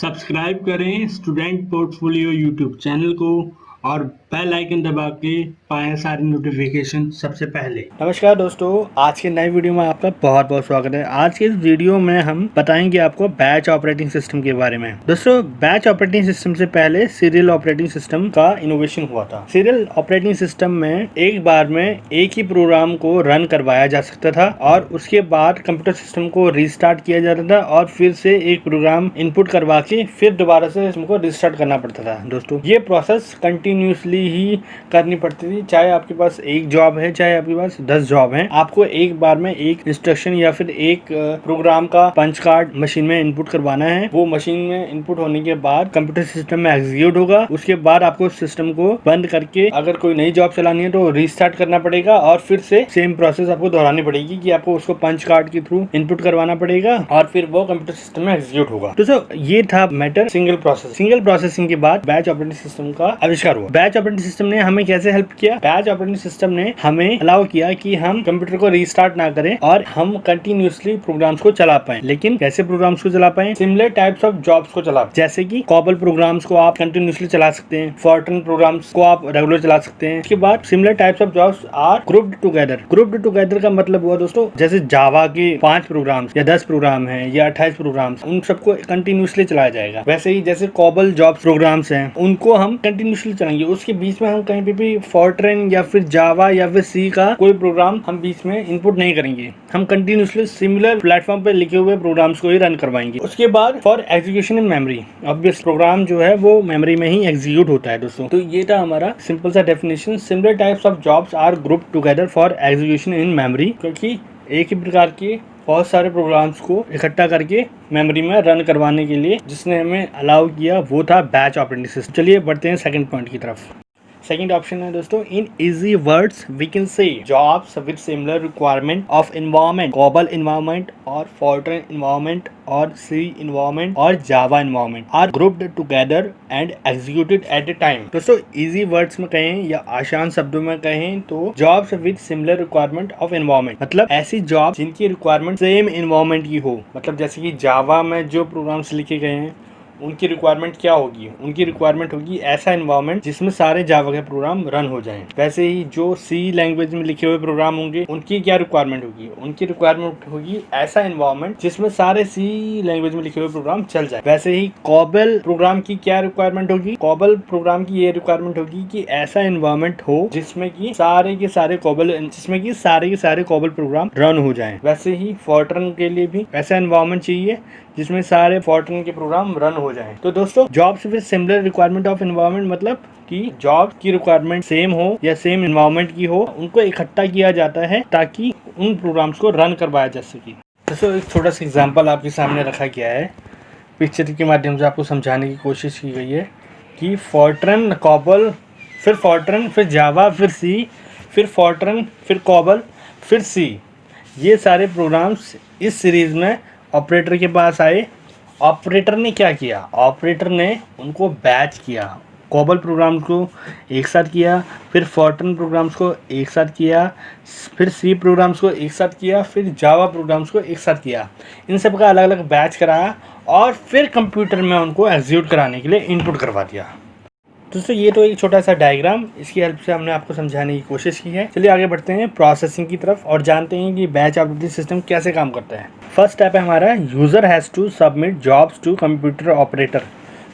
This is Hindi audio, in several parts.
सब्सक्राइब करें स्टूडेंट पोर्टफोलियो यूट्यूब चैनल को और बेल आइकन दबा के पाएं सारी नोटिफिकेशन सबसे पहले। नमस्कार दोस्तों, आज के नए वीडियो में आपका बहुत बहुत स्वागत है। आज के इस वीडियो में हम बताएंगे आपको बैच ऑपरेटिंग सिस्टम के बारे में। दोस्तों, बैच ऑपरेटिंग सिस्टम से पहले सीरियल ऑपरेटिंग सिस्टम का इनोवेशन हुआ था। सीरियल ऑपरेटिंग सिस्टम में एक बार में एक ही प्रोग्राम को रन करवाया जा सकता था और उसके बाद कंप्यूटर सिस्टम को रीस्टार्ट किया जाता था और फिर से एक प्रोग्राम इनपुट करवा के फिर दोबारा से इसको रिस्टार्ट करना पड़ता था। दोस्तों, ये प्रोसेस कंटिन्यूसली ही करनी पड़ती थी, चाहे आपके पास एक जॉब है चाहे आपके पास 10 जॉब है। आपको एक बार में एक इंस्ट्रक्शन या फिर एक प्रोग्राम का पंच कार्ड मशीन में इनपुट करवाना है। वो मशीन में इनपुट होने के बाद कंप्यूटर सिस्टम में एग्जीक्यूट होगा। उसके बाद आपको सिस्टम को बंद करके अगर कोई नई जॉब चलानी है तो रीस्टार्ट करना पड़ेगा और फिर से सेम प्रोसेस आपको दोहरानी पड़ेगी कि आपको उसको पंच कार्ड के थ्रू इनपुट करवाना पड़ेगा और फिर वो कंप्यूटर सिस्टम में एग्जीक्यूट होगा। तो ये था मैटर सिंगल प्रोसेसिंग के बाद बैच ऑपरेटिंग सिस्टम का आविष्कार हुआ। बैच ऑपरेटिंग सिस्टम ने हमें कैसे हेल्प किया? बैच ऑपरेटिंग सिस्टम ने हमें अलाउ किया कि हम कंप्यूटर को रीस्टार्ट ना करें और हम कंटिन्यूसली प्रोग्राम्स को चला पाएं। लेकिन कैसे प्रोग्राम्स को चला पाएं? सिमिलर टाइप्स ऑफ जॉब्स को चला, जैसे कि कॉबल प्रोग्राम्स को आप कंटिन्यूसली चला सकते हैं, फॉर्ट्रन प्रोग्राम्स को आप रेगुलर चला सकते हैं। इसके बाद similar types of jobs are grouped together का मतलब हुआ दोस्तों, जैसे जावा के 5 प्रोग्राम्स या 10 प्रोग्राम है या 28 प्रोग्राम्स, उन सबको कंटिन्यूसली चलाया जाएगा। वैसे ही जैसे कॉबल जॉब्स प्रोग्राम्स हैं, उनको हम कंटिन्यूसली चलाएंगे। उसके बीच में हम कहीं पे भी फॉर्ट्रन या फिर जावा या फिर सी का कोई प्रोग्राम हम बीच में इनपुट नहीं करेंगे। हम कंटिन्यूसली सिमिलर प्लेटफॉर्म पे लिखे हुए प्रोग्राम्स को ही रन करवाएंगे। उसके बाद for execution in memory, obvious program जो है वो मेमोरी में ही एग्जीक्यूट होता है। दोस्तों, तो ये था हमारा सिंपल सा definition. Similar types of jobs are group together for execution in memory, क्योंकि एक ही प्रकार के बहुत सारे प्रोग्राम्स को इकट्ठा करके मेमोरी में रन करवाने के लिए जिसने हमें अलाउ किया वो था बैच ऑपरेटिंग सिस्टम। चलिए बढ़ते हैं सेकंड पॉइंट की तरफ। सेकंड ऑप्शन है दोस्तों, in easy words we can say jobs with similar requirement of environment, COBOL environment और फॉर्ट्रन एनवायरनमेंट और सी एनवायरनमेंट और Java environment are grouped together and executed at a time. दोस्तों, इजी वर्ड्स में कहें या आसान शब्दों में कहें तो jobs with similar requirement of environment, मतलब ऐसी जॉब जिनकी रिक्वायरमेंट सेम एनवायरनमेंट की हो। मतलब जैसे कि जावा में जो प्रोग्राम्स लिखे गए हैं उनकी रिक्वायरमेंट क्या होगी? उनकी रिक्वायरमेंट होगी ऐसा एनवायरनमेंट जिसमें सारे जावा के प्रोग्राम रन हो जाएं। वैसे ही जो सी लैंग्वेज में लिखे हुए प्रोग्राम होंगे उनकी क्या रिक्वायरमेंट होगी? उनकी रिक्वायरमेंट होगी ऐसा एनवायरनमेंट जिसमें सारे सी लैंग्वेज में लिखे हुए प्रोग्राम चल जाए। वैसे ही कॉबल प्रोग्राम की क्या रिक्वायरमेंट होगी? कॉबल प्रोग्राम की ये रिक्वायरमेंट होगी कि ऐसा एनवायरनमेंट हो जिसमें कि सारे के सारे कॉबल प्रोग्राम रन हो जाएं। वैसे ही फॉर्ट्रन के लिए भी ऐसा एनवायरनमेंट चाहिए जिसमें सारे फॉर्ट्रन के प्रोग्राम रन हो जाएं। तो दोस्तों, jobs with similar requirement of environment मतलब कि जॉब की रिक्वायरमेंट सेम हो या सेम एनवायरनमेंट की हो, उनको इकट्ठा किया जाता है ताकि उन प्रोग्राम्स को रन करवाया जा सके। दोस्तों, एक छोटा सा एग्जांपल आपके सामने रखा गया है, पिक्चर के माध्यम से आपको समझाने की कोशिश की गई है कि फॉर्ट्रन, कॉबल, फिर फॉर्ट्रन, फिर जावा, फिर सी, फिर फॉर्ट्रन, फिर कॉबल, फिर सी, ये सारे प्रोग्राम्स इस सीरीज में ऑपरेटर के पास आए। ऑपरेटर ने क्या किया? ऑपरेटर ने उनको बैच किया। कॉबल प्रोग्राम्स को एक साथ किया, फिर फॉर्ट्रन प्रोग्राम्स को एक साथ किया, फिर सी प्रोग्राम्स को एक साथ किया, फिर जावा प्रोग्राम्स को एक साथ किया। इन सब का अलग अलग बैच कराया और फिर कंप्यूटर में उनको एग्जीक्यूट कराने के लिए इनपुट करवा दिया। दोस्तों, ये तो एक छोटा सा डायग्राम, इसकी हेल्प से हमने आपको समझाने की कोशिश की है। चलिए आगे बढ़ते हैं प्रोसेसिंग की तरफ और जानते हैं कि बैच ऑपरेटिंग सिस्टम कैसे काम करता है। फर्स्ट स्टेप है हमारा, user has to submit jobs to computer operator.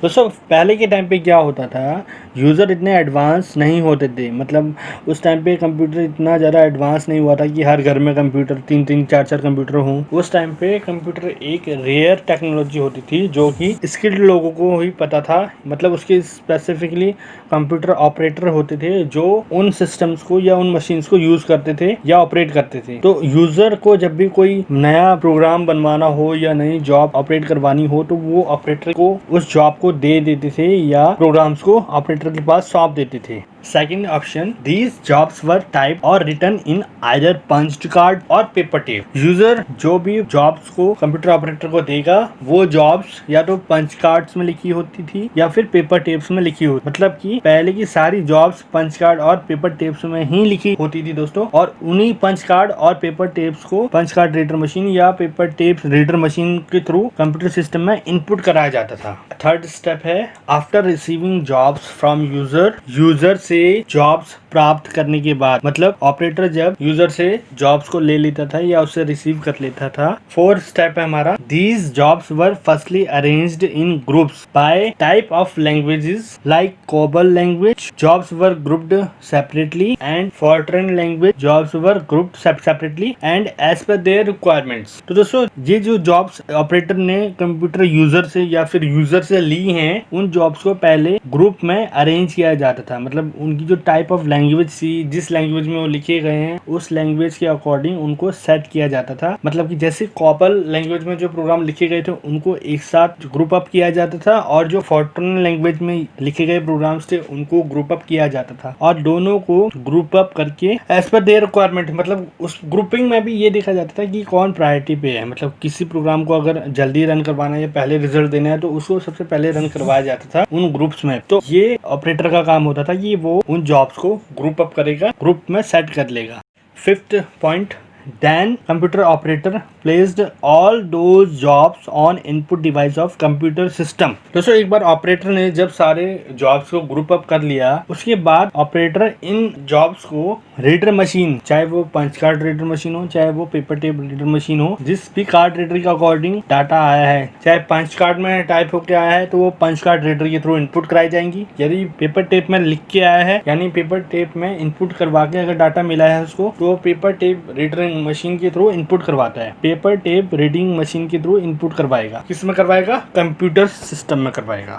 दोस्तों, पहले के टाइम पे क्या होता था, यूज़र इतने एडवांस नहीं होते थे। मतलब उस टाइम पे कंप्यूटर इतना ज़्यादा एडवांस नहीं हुआ था कि हर घर में कंप्यूटर 3-3, 4-4 कंप्यूटर हों। उस टाइम पे कंप्यूटर एक रेयर टेक्नोलॉजी होती थी जो कि स्किल्ड लोगों को ही पता था। मतलब उसके स्पेसिफिकली कंप्यूटर ऑपरेटर होते थे जो उन सिस्टम्स को या उन मशीन्स को यूज़ करते थे या ऑपरेट करते थे। तो यूज़र को जब भी कोई नया प्रोग्राम बनवाना हो या नई जॉब ऑपरेट करवानी हो तो वो ऑपरेटर को उस जॉब को दे देते थे या प्रोग्राम्स को ऑपरेटर के पास सौंप देते थे। Second option, these jobs were type और written in either punched card और पेपर टेप। यूजर जो भी जॉब्स को कंप्यूटर ऑपरेटर को देगा वो जॉब्स या तो पंच कार्ड्स में लिखी होती थी या फिर पेपर टेप्स में लिखी होती, मतलब कि पहले की सारी जॉब्स पंच कार्ड और पेपर टेप्स में ही लिखी होती थी दोस्तों, और उन्हीं पंच कार्ड और पेपर टेप्स को पंच कार्ड रीडर मशीन या पेपर टेप्स रीडर मशीन के थ्रू कंप्यूटर सिस्टम में इनपुट कराया जाता था। थर्ड स्टेप है, after receiving jobs from user से जॉब्स प्राप्त करने के बाद, मतलब ऑपरेटर जब यूजर से जॉब्स को ले लेता था या उससे रिसीव कर लेता था। फोर्थ स्टेप है हमारा, these jobs were firstly arranged in groups by type of languages like COBOL language jobs were grouped separately and Fortran language jobs were grouped separately and as per their requirements. तो दोस्तों ये जो जॉब्स ऑपरेटर ने कंप्यूटर यूजर से या फिर यूजर से ली हैं, उन जॉब्स को पहले ग्रुप में अरेंज किया जाता था, मतलब उनकी जो टाइप ऑफ लैंग्वेज थी, जिस लैंग्वेज में वो लिखे गए हैं उस लैंग्वेज के अकॉर्डिंग उनको सेट किया जाता था। मतलब कि जैसे कोबल लैंग्वेज में जो प्रोग्राम लिखे गए थे उनको एक साथ ग्रुप अप किया जाता था, और जो फॉर्ट्रन लैंग्वेज में लिखे गए प्रोग्राम्स थे उनको ग्रुप अप किया जाता था, और दोनों को ग्रुप अप करके एज पर देयर रिक्वायरमेंट, मतलब उस ग्रुपिंग में भी ये देखा जाता था कि कौन प्रायोरिटी पे है, मतलब किसी प्रोग्राम को अगर जल्दी रन करवाना है या पहले रिजल्ट देना है तो उसको सबसे पहले रन करवाया जाता था उन ग्रुप्स में। तो ये ऑपरेटर का काम होता था कि वो उन जॉब्स को ग्रुप अप करेगा, ग्रुप में सेट कर लेगा। Fifth point, then computer operator placed all those jobs on input device of computer system। दोस्तों एक बार ऑपरेटर ने जब सारे जॉब्स को ग्रुप अप कर लिया, उसके बाद ऑपरेटर इन जॉब्स को रीडर मशीन, चाहे वो पंच कार्ड रीडर मशीन हो चाहे वो पेपर टेप रीडर मशीन हो, जिस भी कार्ड रीडर के अकॉर्डिंग डाटा आया है, चाहे पंच कार्ड में टाइप होकर आया है तो वो पंच कार्ड रीडर के थ्रू इनपुट कराई जाएंगी, यदि पेपर टेप में लिख के आया है यानी पेपर टेप में इनपुट करवा के अगर डाटा मिला है उसको, तो पेपर टेप रीडर मशीन के थ्रू इनपुट करवाता है, पेपर टेप रीडिंग मशीन के थ्रू इनपुट करवाएगा। किस में करवाएगा? कंप्यूटर सिस्टम में करवाएगा।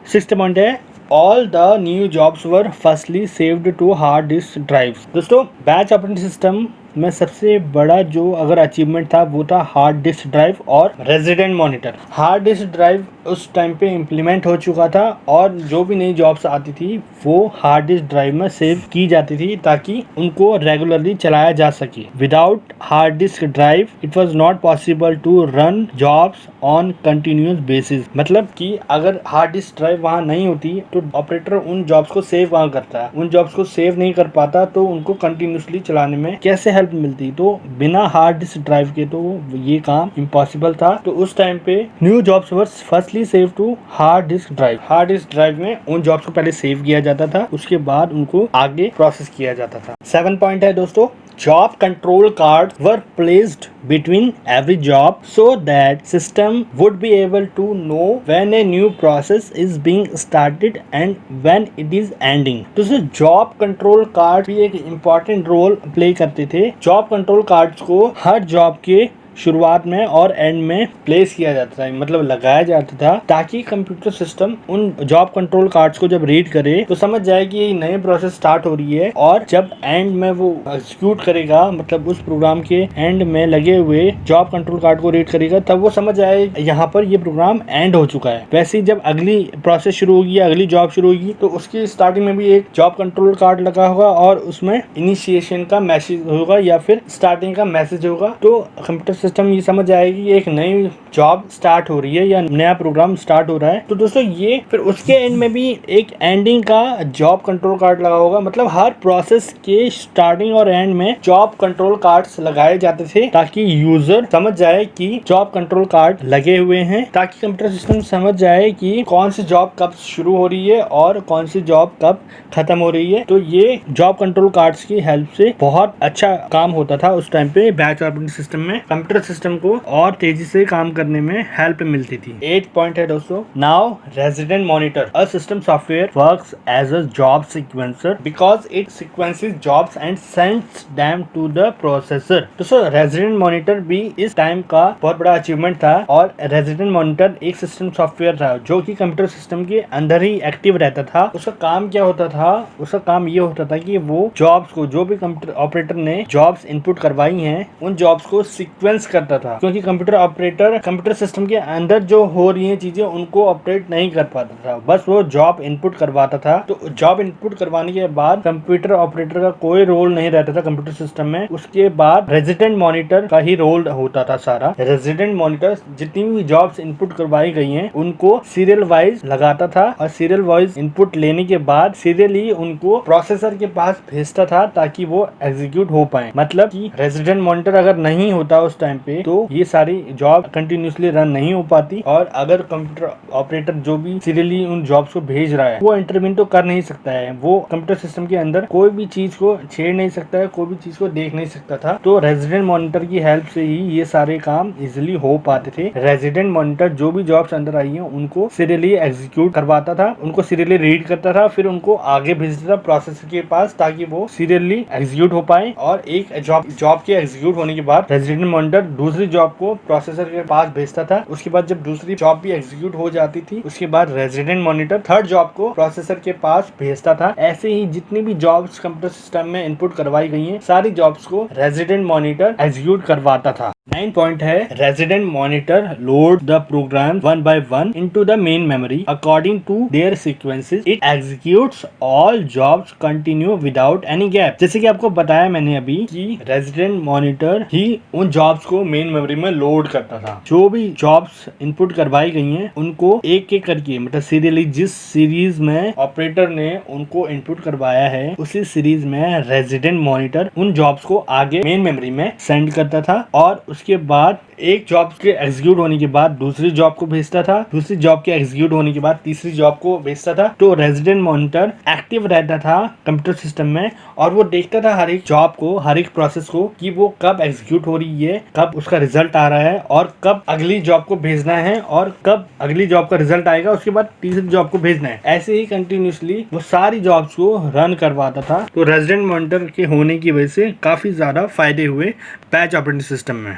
सिक्स्थ पॉइंट है, all the new jobs were firstly saved to hard disk drives. दोस्तों बैच ऑपरेटिंग सिस्टम में सबसे बड़ा जो अगर अचीवमेंट था वो था हार्ड डिस्क ड्राइव और resident monitor. Hard disk drive उस टाइम पे इम्प्लीमेंट हो चुका था और जो भी नई जॉब्स आती थी वो हार्ड डिस्क ड्राइव में सेव की जाती थी ताकि उनको रेगुलरली चलाया जा सके। Without hard disk drive it was not possible to run jobs on continuous basis. मतलब कि अगर हार्ड डिस्क ड्राइव वहाँ नहीं होती तो ऑपरेटर उन जॉब्स को सेव वहाँ करता है, उन जॉब्स को सेव नहीं कर पाता तो उनको कंटिन्यूसली चलाने में कैसे हेल्प मिलती। तो बिना हार्ड डिस्क ड्राइव के तो ये काम इम्पॉसिबल था। तो उस टाइम पे new jobs were firstly save to hard disk drive. Hard disk drive में उन जॉब्स को पहले सेव किया जाता था, उसके बाद उनको आगे प्रोसेस किया जाता था। 7 पॉइंट है दोस्तों, job control cards were placed between every job so that system would be able to know when a new process is being started and when it is ending। तो जॉब कंट्रोल कार्ड भी एक इम्पॉर्टेंट रोल प्ले करते थे। जॉब कंट्रोल कार्ड्स को हर जॉब के शुरुआत में और एंड में प्लेस किया जाता था, मतलब लगाया जाता था ताकि कंप्यूटर सिस्टम उन जॉब कंट्रोल कार्ड्स को जब रीड करे तो समझ जाए कि ये नई प्रोसेस स्टार्ट हो रही है, और जब एंड में वो एग्जीक्यूट करेगा, मतलब उस प्रोग्राम के एंड में लगे हुए जॉब कंट्रोल कार्ड को रीड करेगा तब वो समझ जाए यहाँ पर ये प्रोग्राम एंड हो चुका है। वैसे ही जब अगली प्रोसेस शुरू होगी, अगली जॉब शुरू होगी तो उसकी स्टार्टिंग में भी एक जॉब कंट्रोल कार्ड लगा होगा और उसमें इनिशिएशन का मैसेज होगा या फिर स्टार्टिंग का मैसेज होगा। तो कंप्यूटर सिस्टम ये समझ जाएगी कि एक नई जॉब स्टार्ट हो रही है या नया प्रोग्राम स्टार्ट हो रहा है। तो दोस्तों ये फिर उसके एंड में भी एक एंडिंग का जॉब कंट्रोल कार्ड लगा होगा, मतलब हर प्रोसेस के स्टार्टिंग और एंड में जॉब कंट्रोल कार्ड्स लगाए जाते थे ताकि यूजर समझ जाए कि जॉब कंट्रोल कार्ड लगे हुए हैं, ताकि कंप्यूटर सिस्टम समझ जाए कि कौन सी जॉब कब शुरू हो रही है और कौन सी जॉब कब खत्म हो रही है। तो ये जॉब कंट्रोल कार्ड्स की हेल्प से बहुत अच्छा काम होता था उस टाइम पे बैच ऑपरेटिंग सिस्टम में। कंप्यूटर सिस्टम को और तेजी से काम करने में हेल्प मिलती थी। 8 पॉइंट है दोस्तों, now resident monitor a system software works as a job sequencer because it sequences jobs and sends them to the processor. दोस्तों रेजिडेंट मॉनिटर भी इस टाइम का बहुत बड़ा अचीवमेंट था, और रेजिडेंट मॉनिटर एक सिस्टम सॉफ्टवेयर था जो कि कंप्यूटर सिस्टम के अंदर ही एक्टिव रहता था। उसका काम क्या होता था? उसका काम ये होता था कि वो जॉब्स को, जो भी कंप्यूटर ऑपरेटर ने जॉब्स इनपुट करवाई हैं, उन जॉब्स को सीक्वेंस करता था, क्योंकि कंप्यूटर ऑपरेटर कंप्यूटर सिस्टम के अंदर जो हो रही है चीजें उनको ऑपरेट नहीं कर पाता था, बस वो जॉब इनपुट करवाता था। तो जॉब इनपुट करवाने के बाद कंप्यूटर ऑपरेटर का कोई रोल नहीं रहता था कंप्यूटर सिस्टम में। उसके बाद रेजिडेंट मॉनिटर का ही रोल होता था सारा। रेजिडेंट मॉनिटर जितनी भी जॉब्स इनपुट करवाई गई हैं उनको सीरियल वाइज लगाता था और सीरियल वाइज इनपुट लेने के बाद सीरियली उनको प्रोसेसर के पास भेजता था ताकि वो एग्जीक्यूट हो पाए। मतलब कि रेजिडेंट मॉनिटर अगर नहीं होता उस टाइम पे तो ये सारी जॉब कंटिन्यूसली रन नहीं हो पाती, और अगर कंप्यूटर ऑपरेटर जो भी सीरियली उन जॉब्स को भेज रहा है वो इंटरवीन तो कर नहीं सकता है, वो कंप्यूटर सिस्टम के अंदर कोई भी चीज को छेड़ नहीं सकता है, कोई भी चीज को देख नहीं सकता था। तो रेजिडेंट मॉनिटर की हेल्प से ही ये सारे काम इजिली हो पाते थे। रेजिडेंट मॉनिटर जो भी जॉब्स अंदर आई है उनको सीरियली एग्जीक्यूट करवाता था, उनको सीरियली रीड करता था, फिर उनको आगे भेजता था प्रोसेसर के पास ताकि वो सीरियली एग्जीक्यूट हो पाए। और एक जॉब के एग्जीक्यूट होने के बाद रेजिडेंट मॉनिटर दूसरी जॉब को प्रोसेसर के पास भेजता था। उसके बाद जब दूसरी जॉब भी एग्जीक्यूट हो जाती थी उसके बाद रेजिडेंट मॉनिटर थर्ड जॉब को प्रोसेसर के पास भेजता था। ऐसे ही जितनी भी जॉब्स कंप्यूटर सिस्टम में इनपुट करवाई गई हैं सारी जॉब्स को रेजिडेंट मॉनिटर एग्जीक्यूट करवाता था। 9 पॉइंट है resident monitor load the program one by one into the main memory according to their sequences. It executes all jobs continue without any gap. जैसे कि आपको बताया मैंने अभी कि रेजिडेंट मॉनिटर ही उन जॉब्स को मेन मेमोरी में लोड करता था। जो भी जॉब्स इनपुट करवाई गई हैं उनको एक एक करके मतलब सीरियली जिस सीरीज में ऑपरेटर ने उनको इनपुट करवाया है उसी सीरीज में रेजिडेंट मॉनिटर उन जॉब्स को आगे मेन मेमोरी में सेंड करता था, और उसके बाद एक जॉब के एग्जीक्यूट होने के बाद दूसरी जॉब को भेजता था, दूसरी जॉब के एग्जीक्यूट होने के बाद तीसरी जॉब को भेजता था। तो रेजिडेंट मॉनिटर एक्टिव रहता था कंप्यूटर सिस्टम में और वो देखता था हर एक जॉब को, हर एक प्रोसेस को कि वो कब एग्जीक्यूट हो रही है, कब उसका रिजल्ट आ रहा है और कब अगली जॉब को भेजना है और कब अगली जॉब का रिजल्ट आएगा उसके बाद तीसरी जॉब को भेजना है। ऐसे ही कंटिन्यूसली वो सारी जॉब्स को रन करवाता था। तो रेजिडेंट मॉनिटर के होने की वजह से काफी ज्यादा फायदे हुए बैच ऑपरेटिंग सिस्टम में।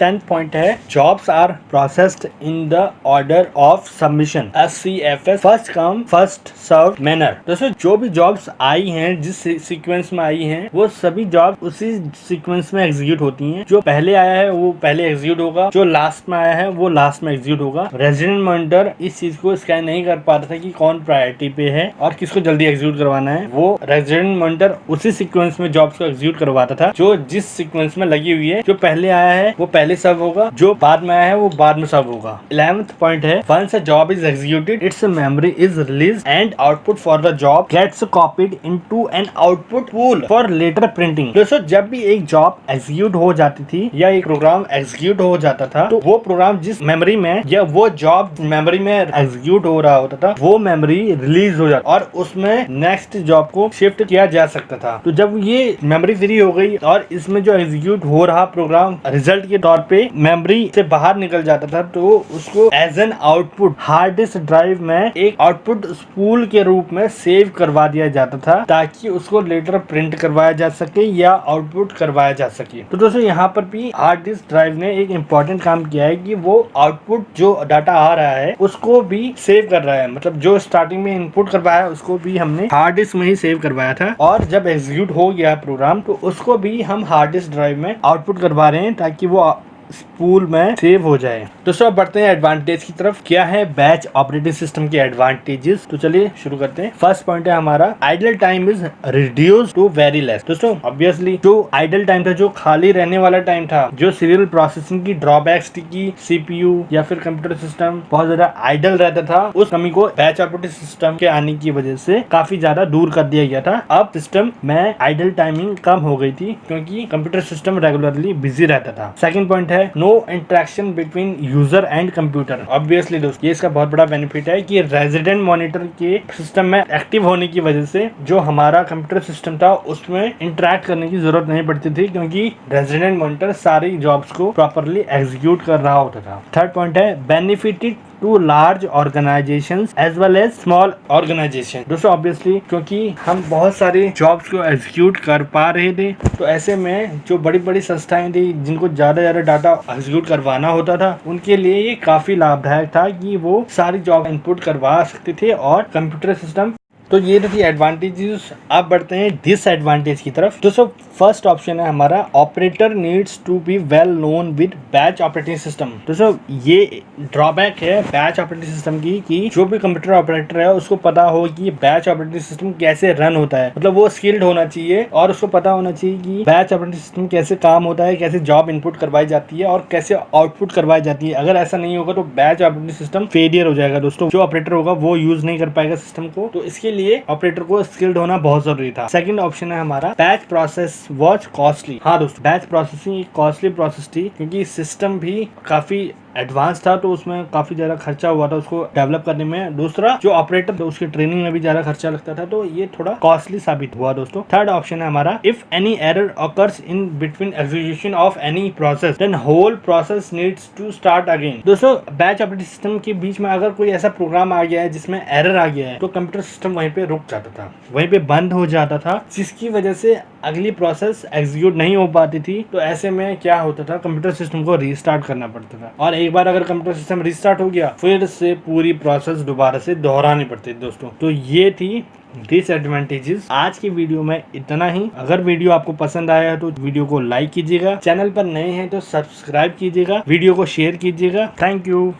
10th पॉइंट है jobs are processed in the order of submission SCFS first come first serve manner. दोस्तों जो भी जॉब्स आई हैं जिस सीक्वेंस में आई हैं वो सभी जॉब उसी सीक्वेंस में एग्जीक्यूट होती हैं। जो पहले आया है वो पहले एग्जीक्यूट होगा, जो लास्ट में आया है वो लास्ट में एग्जीक्यूट होगा। रेजिडेंट मॉनिटर इस चीज को स्कैन नहीं कर पाता था कि कौन प्रायोरिटी पे है और किसको जल्दी एग्जीक्यूट करवाना है। वो रेजिडेंट मॉनिटर उसी सीक्वेंस में जॉब्स को एग्जीक्यूट करवाता था जो जिस सीक्वेंस में लगी हुई है। जो पहले आया है वो पहले सर्व होगा, जो बाद में आया है वो बाद में सर्व होगा। 11th पॉइंट है once a job is executed its memory is release and output for the job gets copied into an output pool for later printing. दोस्तों जब भी एक जॉब एग्जीक्यूट हो जाती थी या एक प्रोग्राम एग्जीक्यूट हो जाता था तो वो प्रोग्राम जिस मेमोरी में या वो जॉब मेमोरी में एग्जीक्यूट हो रहा होता था वो मेमोरी रिलीज हो जाती और उसमें नेक्स्ट जॉब को शिफ्ट किया जा सकता था। तो जब ये मेमोरी फ्री हो गई और इसमें जो एग्जीक्यूट हो रहा प्रोग्राम रिजल्ट के तौर पे मेमोरी से बाहर निकल जाता था तो उसको as an output hard disk drive में एक आउटपुट स्पूल के रूप में सेव करवा दिया जाता था ताकि उसको लेटर प्रिंट करवाया जा सके या आउटपुट करवाया जा सके। तो दोस्तों यहाँ पर भी हार्ड डिस्क ड्राइव ने एक इम्पोर्टेंट काम किया है कि वो आउटपुट जो डाटा आ रहा है उसको भी सेव कर रहा है। मतलब जो स्टार्टिंग में इनपुट करवाया उसको भी हमने हार्ड डिस्क में ही सेव करवाया था और जब एग्जीक्यूट हो गया प्रोग्राम तो उसको भी हम हार्ड डिस्क ड्राइव में आउटपुट करवा रहे हैं ताकि वो स्पूल में सेव हो जाए। दोस्तों अब बढ़ते हैं एडवांटेज की तरफ। क्या है बैच ऑपरेटिंग सिस्टम के एडवांटेजेस, तो चलिए शुरू करते हैं। फर्स्ट पॉइंट है हमारा idle time is reduce to very less. दोस्तों ऑब्वियसली जो आइडल टाइम था, जो खाली रहने वाला टाइम था, जो सीरियल प्रोसेसिंग की ड्रॉबैक्स थी कि CPU या फिर कंप्यूटर सिस्टम बहुत ज्यादा आइडल रहता था, उस कमी को बैच ऑपरेटिंग सिस्टम के आने की वजह से काफी ज्यादा दूर कर दिया गया था। अब सिस्टम में आइडल टाइमिंग कम हो गई थी क्योंकि कंप्यूटर सिस्टम रेगुलरली बिजी रहता था। सेकंड पॉइंट है no interaction between user and computer. Obviously दोस्तों ये इसका बहुत बड़ा बेनिफिट है कि रेजिडेंट मॉनिटर के सिस्टम में एक्टिव होने की वजह से जो हमारा कंप्यूटर सिस्टम था उसमें इंटरेक्ट करने की जरूरत नहीं पड़ती थी क्योंकि रेजिडेंट मॉनिटर सारी जॉब्स को प्रॉपरली एग्जीक्यूट कर रहा होता था। थर्ड पॉइंट है benefited to large organisations as well as small organisation. दोस्तों ऑब्वियसली क्योंकि हम बहुत सारी जॉब्स को एग्जीक्यूट कर पा रहे थे तो ऐसे में जो बड़ी बड़ी संस्थाएं थी जिनको ज्यादा डाटा एग्जीक्यूट करवाना होता था उनके लिए ये काफी लाभदायक था कि वो सारी जॉब इनपुट करवा सकते थे और कंप्यूटर सिस्टम तो ये तो थी एडवांटेजेस। अब बढ़ते हैं डिसएडवांटेज की तरफ। दोस्तों फर्स्ट ऑप्शन है हमारा operator needs to be well known with batch operating system. दोस्तों ये ड्रॉबैक है बैच ऑपरेटिंग सिस्टम की कि जो भी कंप्यूटर ऑपरेटर है उसको पता हो कि बैच ऑपरेटिंग सिस्टम कैसे रन होता है, मतलब वो स्किल्ड होना चाहिए और उसको पता होना चाहिए कि बैच ऑपरेटिंग सिस्टम कैसे काम होता है, कैसे जॉब इनपुट करवाई जाती है और कैसे आउटपुट करवाई जाती है। अगर ऐसा नहीं होगा तो बैच ऑपरेटिंग सिस्टम फेलियर हो जाएगा दोस्तों। जो ऑपरेटर होगा वो यूज नहीं कर पाएगा सिस्टम को, तो इसके लिए ऑपरेटर को स्किल्ड होना बहुत जरूरी था। सेकंड ऑप्शन है हमारा बैच प्रोसेस वॉज कॉस्टली। हाँ दोस्तों, बैच प्रोसेसिंग एक कॉस्टली प्रोसेस थी क्योंकि सिस्टम भी काफी एडवांस था, तो उसमें काफी ज्यादा खर्चा हुआ था उसको डेवलप करने में। दूसरा जो ऑपरेटर था उसकी ट्रेनिंग में भी ज्यादा खर्चा लगता था, तो ये थोड़ा कॉस्टली साबित हुआ दोस्तों। थर्ड ऑप्शन है हमारा if any error occurs in between execution of any process then whole process needs to start again. दोस्तों बैच ऑपरेटिंग सिस्टम के बीच में अगर कोई ऐसा प्रोग्राम आ गया है जिसमें एरर आ गया है तो कंप्यूटर सिस्टम वहीं पे रुक जाता था, वहीं पे बंद हो जाता था, जिसकी वजह से अगली प्रोसेस एग्जीक्यूट नहीं हो पाती थी। तो ऐसे में क्या होता था, कंप्यूटर सिस्टम को रीस्टार्ट करना पड़ता था और एक बार अगर कंप्यूटर सिस्टम रीस्टार्ट हो गया फिर से पूरी प्रोसेस दोबारा से दोहरानी पड़ती है दोस्तों। तो ये थी डिसएडवांटेजेस। आज की वीडियो में इतना ही। अगर वीडियो आपको पसंद आया है तो वीडियो को लाइक कीजिएगा, चैनल पर नए हैं तो सब्सक्राइब कीजिएगा, वीडियो को शेयर कीजिएगा। Thank you.